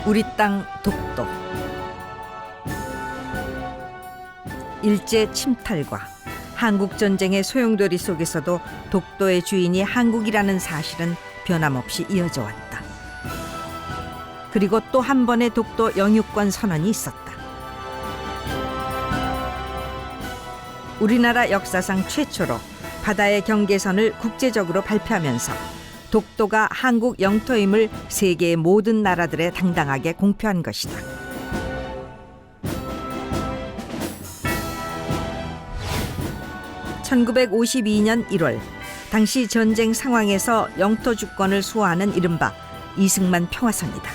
우리 땅 독도. 일제 침탈과 한국전쟁의 소용돌이 속에서도 독도의 주인이 한국이라는 사실은 변함없이 이어져 왔다. 그리고 또 한 번의 독도 영유권 선언이 있었다. 우리나라 역사상 최초로 바다의 경계선을 국제적으로 발표하면서 독도가 한국 영토임을 세계의 모든 나라들에 당당하게 공표한 것이다. (1952년 1월) 당시 전쟁 상황에서 영토 주권을 수호하는 이른바 이승만 평화선이다.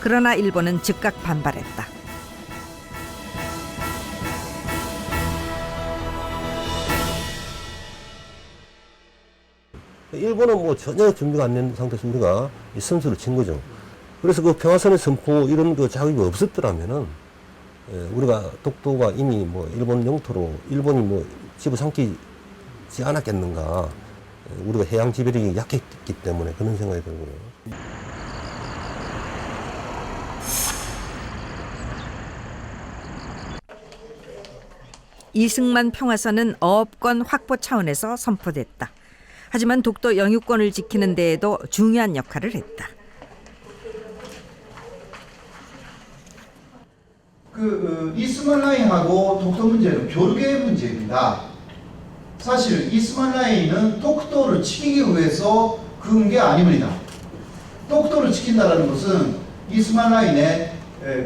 그러나 일본은 즉각 반발했다. 일본은 뭐 전혀 준비가 안 된 상태에서 우리가 이 선수를 친 거죠. 그래서 그 평화선의 선포 이런 그 자격이 없었더라면은 우리가 독도가 이미 뭐 일본 영토로 일본이 뭐 집어삼키지 않았겠는가. 우리가 해양 지배력이 약했기 때문에 그런 생각이 들고요. 이승만 평화선은 어업권 확보 차원에서 선포됐다. 하지만 독도 영유권을 지키는 데에도 중요한 역할을 했다. 이스만 라인하고 독도 문제는 별개의 문제입니다. 사실 이스만 라인은 독도를 지키기 위해서 그은 게 아닙니다. 독도를 지킨다는 것은 이스만 라인의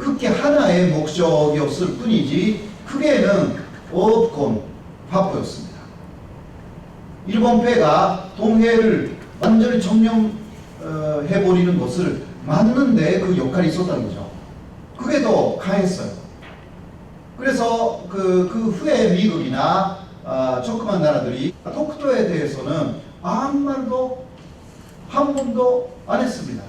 극히 하나의 목적이었을 뿐이지 크게는 어업권 확보였습니다. 일본 패가 동해를 완전히 점령해버리는 것을 막는데 그 역할이 있었다는 거죠. 그게 더 강했어요. 그래서 그 후에 미국이나 조그만 나라들이 독도에 대해서는 아무 말도 한 번도 안 했습니다.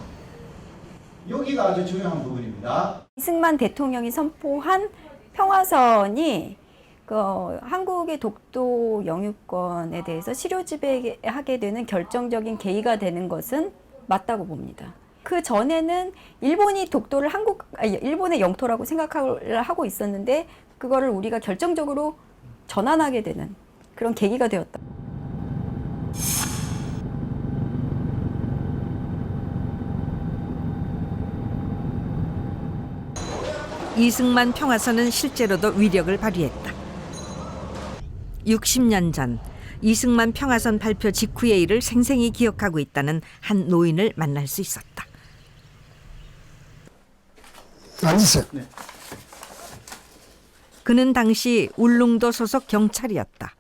여기가 아주 중요한 부분입니다. 이승만 대통령이 선포한 평화선이 한국의 독도 영유권에 대해서 실효 지배하게 되는 결정적인 계기가 되는 것은 맞다고 봅니다. 그 전에는 일본이 독도를 일본의 영토라고 생각을 하고 있었는데 그거를 우리가 결정적으로 전환하게 되는 그런 계기가 되었다. 이승만 평화선은 실제로도 위력을 발휘했다. 60년 전 이승만 평화선 발표 직후의 일을 생생히 기억하고 있다는 한 노인을 만날 수 있었다. 앉으세요. 네. 그는 당시 울릉도 소속 경찰이었다.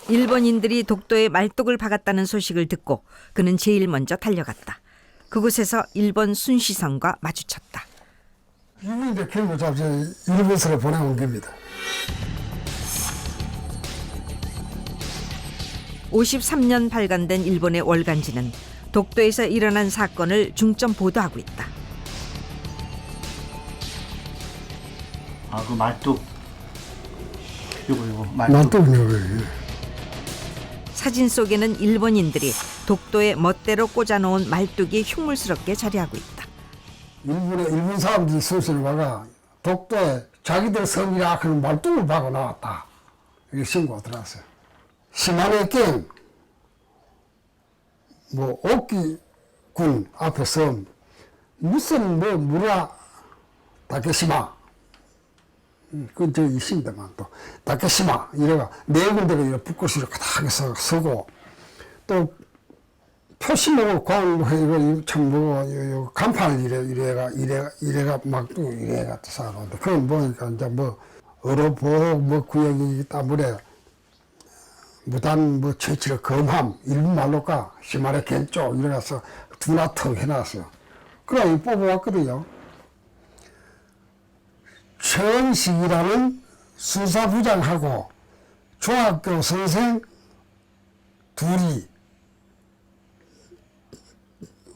일본인들이 독도에 말뚝을 박았다는 소식을 듣고 그는 제일 먼저 달려갔다. 그곳에서 일본 순시선과 마주쳤다. 이민대 결국 잡지 일본서로 보내온 겁니다. 53년 발간된 일본의 월간지는 독도에서 일어난 사건을 중점 보도하고 있다. 그 말뚝. 요거 말뚝이요. 사진 속에는 일본인들이 독도에 멋대로 꽂아놓은 말뚝이 흉물스럽게 자리하고 있다. 일본 사람들이 수시로 와가 독도에 자기들 섬이라 그런 말뚝을 박아 나왔다. 이게 신고가 들어왔어요. 시마네 갱, 오키군 앞에서 무슨 무라 다케시마, 그건 저기 있습니다만 또 다케시마 이래가 네 군데가 이렇게 붓글씨로 가닥 서고 또 표시목을 광고 참 간판을 이래가 막 또 이래가 또 쌓아놓는데 그건 보니까 이제 어로보호 구역이 따물에 무단 채취를 검함 일본 말로가 시마레 겐쪽 이래가서 두나 턱 해놨어요. 그래 뽑아왔거든요. 최은식이라는 수사부장하고 중학교 선생 둘이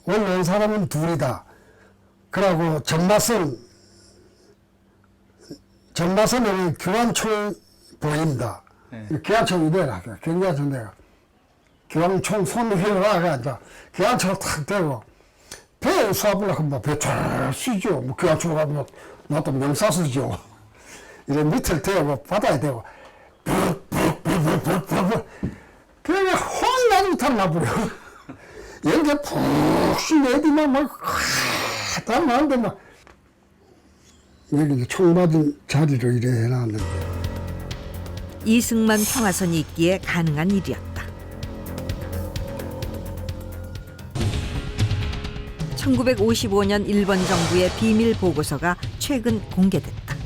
올라온 사람은 둘이다. 그러고 전마선에는 교환총 보입니다. 네. 기관총이 내라. 경기관총 내가. 기관총 손을 휘어나가 이제 기관총을 탁 대고 배에 쏴보려고 하면 배잘 쑤죠. 뭐 기관총 가면 나도 명사수죠. 이래 밑을 대고 바다에 대고 푹푹푹푹푹푹 그냥 혼나지 못하면 나버려. 연기 푹 쉬내디만 막 다 나는데 막 여기 총 맞은 자리로 이래 해놨는데 이승만 평화선이 있기에 가능한 일이었다. 1955년 일본 정부의 비밀 보고서가 최근 공개됐다.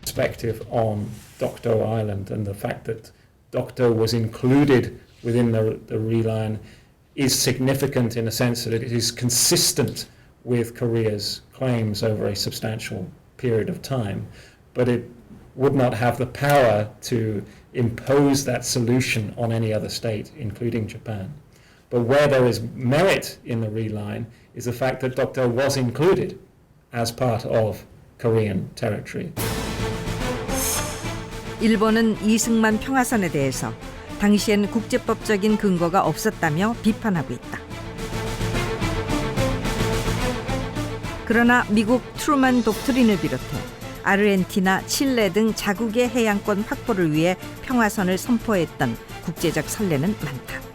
Perspective on Dokdo Island and the fact that Dokdo was included within the reline is significant in a sense that it is consistent with Korea's claims over a substantial period of time, but it would not have the power to impose that solution on any other state, including Japan. But where there is merit in the reline is the fact that Dokdo was included as part of Korean territory. 일본은 이승만 평화선에 대해서 당시엔 국제법적인 근거가 없었다며 비판하고 있다. 그러나 미국 트루먼 독트린을 비롯해 아르헨티나, 칠레 등 자국의 해양권 확보를 위해 평화선을 선포했던 국제적 선례는 많다.